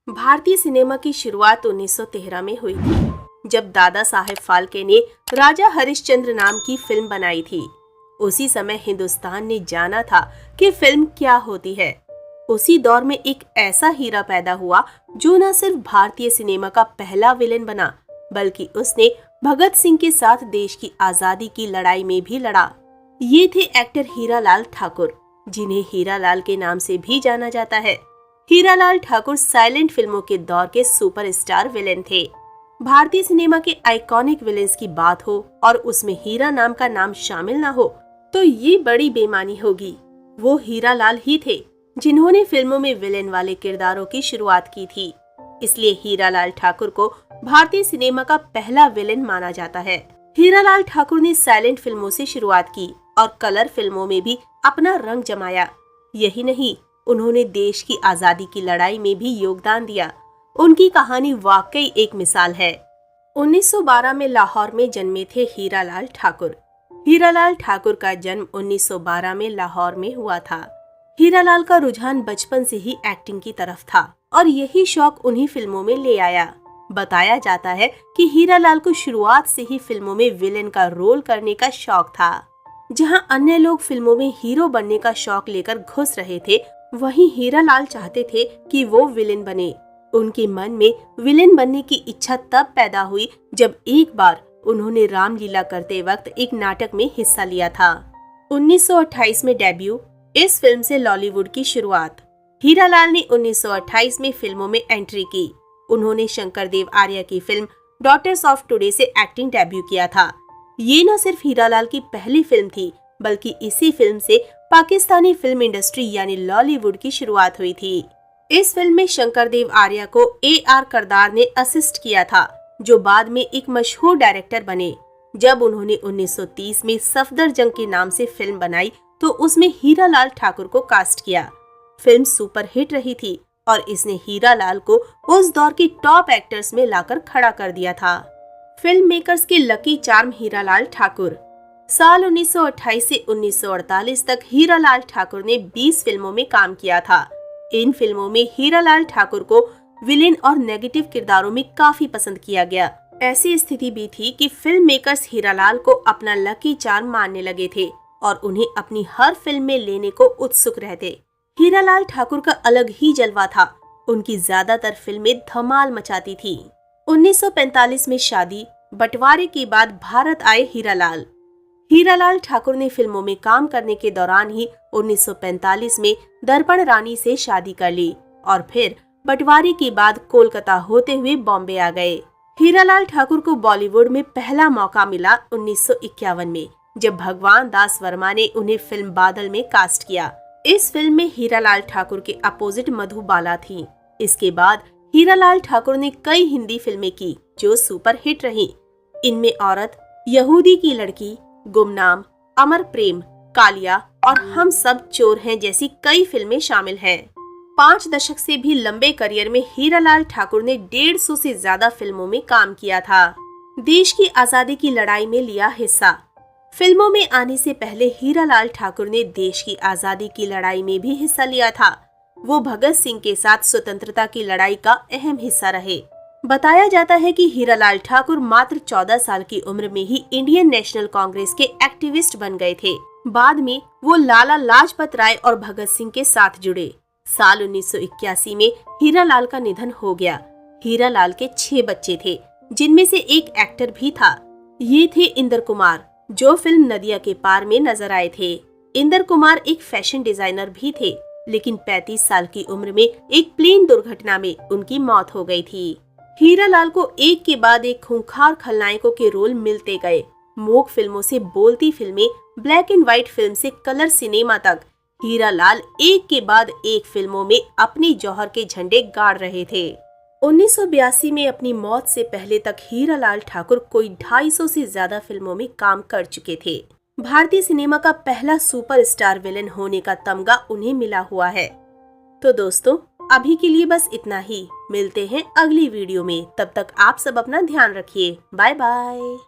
भारतीय सिनेमा की शुरुआत 1913 में हुई थी, जब दादा साहेब फाल्के ने राजा हरिश्चंद्र नाम की फिल्म बनाई थी। उसी समय हिंदुस्तान ने जाना था कि फिल्म क्या होती है। उसी दौर में एक ऐसा हीरा पैदा हुआ जो न सिर्फ भारतीय सिनेमा का पहला विलेन बना, बल्कि उसने भगत सिंह के साथ देश की आजादी की लड़ाई में भी लड़ा। ये थे एक्टर हीरालाल ठाकुर, जिन्हें हीरालाल के नाम से भी जाना जाता है। हीरालाल ठाकुर साइलेंट फिल्मों के दौर के सुपरस्टार विलेन थे। भारतीय सिनेमा के आइकॉनिक विलेन्स की बात हो और उसमें हीरा नाम का नाम शामिल ना हो तो ये बड़ी बेईमानी होगी। वो हीरालाल ही थे जिन्होंने फिल्मों में विलेन वाले किरदारों की शुरुआत की थी। इसलिए हीरालाल ठाकुर को भारतीय सिनेमा का पहला विलेन माना जाता है। हीरालाल ठाकुर ने साइलेंट फिल्मों से शुरुआत की और कलर फिल्मों में भी अपना रंग जमाया। यही नहीं, उन्होंने देश की आजादी की लड़ाई में भी योगदान दिया। उनकी कहानी वाकई एक मिसाल है। 1912 में लाहौर में जन्मे थे हीरालाल ठाकुर। हीरालाल ठाकुर का जन्म 1912 में लाहौर में हुआ था। हीरालाल का रुझान बचपन से ही एक्टिंग की तरफ था और यही शौक उन्हीं फिल्मों में ले आया। बताया जाता है कि हीरालाल को शुरुआत से ही फिल्मों में विलेन का रोल करने का शौक था। जहां अन्य लोग फिल्मों में हीरो बनने का शौक लेकर घुस रहे थे, वहीं हीरालाल चाहते थे कि वो विलेन बने। उनके मन में विलेन बनने की इच्छा तब पैदा हुई जब एक बार उन्होंने रामलीला करते वक्त एक नाटक में हिस्सा लिया था। 1928 में डेब्यू, इस फिल्म से लॉलीवुड की शुरुआत। हीरालाल ने 1928 में फिल्मों में एंट्री की। उन्होंने शंकर देव आर्या की फिल्म डॉटर्स ऑफ टुडे से एक्टिंग डेब्यू किया था। ये न सिर्फ हीरालाल की पहली फिल्म थी, बल्कि इसी फिल्म से पाकिस्तानी फिल्म इंडस्ट्री यानी लॉलीवुड की शुरुआत हुई थी। इस फिल्म में शंकर देव आर्या को AR करदार ने असिस्ट किया था, जो बाद में एक मशहूर डायरेक्टर बने। जब उन्होंने 1930 में सफदरजंग के नाम से फिल्म बनाई तो उसमें हीरालाल ठाकुर को कास्ट किया। फिल्म सुपर हिट रही थी और इसने हीरालाल को उस दौर की टॉप एक्टर्स में लाकर खड़ा कर दिया था। फिल्म मेकर्स के लकी चार्म हीरालाल ठाकुर। साल 1928 से 1948 तक हीरालाल ठाकुर ने 20 फिल्मों में काम किया था। इन फिल्मों में हीरालाल ठाकुर को विलेन और नेगेटिव किरदारों में काफी पसंद किया गया। ऐसी स्थिति भी थी कि फिल्म मेकर्स हीरालाल को अपना लकी चार्म मानने लगे थे और उन्हें अपनी हर फिल्म में लेने को उत्सुक रहते। हीरालाल ठाकुर का अलग ही जलवा था। उनकी ज्यादातर फिल्में धमाल मचाती थी। 1945 में शादी, बंटवारे के बाद भारत आए हीरालाल। हीरालाल ठाकुर ने फिल्मों में काम करने के दौरान ही 1945 में दर्पण रानी से शादी कर ली और फिर बंटवारे के बाद कोलकाता होते हुए बॉम्बे आ गए। हीरालाल ठाकुर को बॉलीवुड में पहला मौका मिला 1951 में, जब भगवान दास वर्मा ने उन्हें फिल्म बादल में कास्ट किया। इस फिल्म में हीरालाल ठाकुर के अपोजिट मधुबाला थी। इसके बाद हीरालाल ठाकुर ने कई हिंदी फिल्में की जो सुपर हिट रहीं। इनमें औरत, यहूदी की लड़की, गुमनाम, अमर प्रेम, कालिया और हम सब चोर हैं जैसी कई फिल्में शामिल हैं। 5 दशक से भी लंबे करियर में हीरालाल ठाकुर ने 150 से ज्यादा फिल्मों में काम किया था। देश की आजादी की लड़ाई में लिया हिस्सा। फिल्मों में आने से पहले हीरालाल ठाकुर ने देश की आजादी की लड़ाई में भी हिस्सा लिया था। वो भगत सिंह के साथ स्वतंत्रता की लड़ाई का अहम हिस्सा रहे। बताया जाता है कि हीरालाल ठाकुर मात्र 14 साल की उम्र में ही इंडियन नेशनल कांग्रेस के एक्टिविस्ट बन गए थे। बाद में वो लाला लाजपत राय और भगत सिंह के साथ जुड़े। साल 1981 में हीरालाल का निधन हो गया। हीरालाल के 6 बच्चे थे, जिनमें से एक एक्टर भी था। ये थे इंदर कुमार, जो फिल्म नदिया के पार में नजर आए थे। इंदर कुमार एक फैशन डिजाइनर भी थे, लेकिन 35 साल की उम्र में एक प्लेन दुर्घटना में उनकी मौत हो गई थी। हीरालाल को एक के बाद एक खूंखार खलनायकों के रोल मिलते गए। मूक फिल्मों से बोलती फिल्में, ब्लैक एंड व्हाइट फिल्म से कलर सिनेमा तक, हीरालाल एक के बाद एक फिल्मों में अपनी जौहर के झंडे गाड़ रहे थे। 1982 में अपनी मौत से पहले तक हीरालाल ठाकुर कोई 250 से ज्यादा फिल्मों में काम कर चुके थे। भारतीय सिनेमा का पहला सुपरस्टार विलेन होने का तमगा उन्हें मिला हुआ है। तो दोस्तों, अभी के लिए बस इतना ही। मिलते हैं अगली वीडियो में। तब तक आप सब अपना ध्यान रखिए। Bye bye.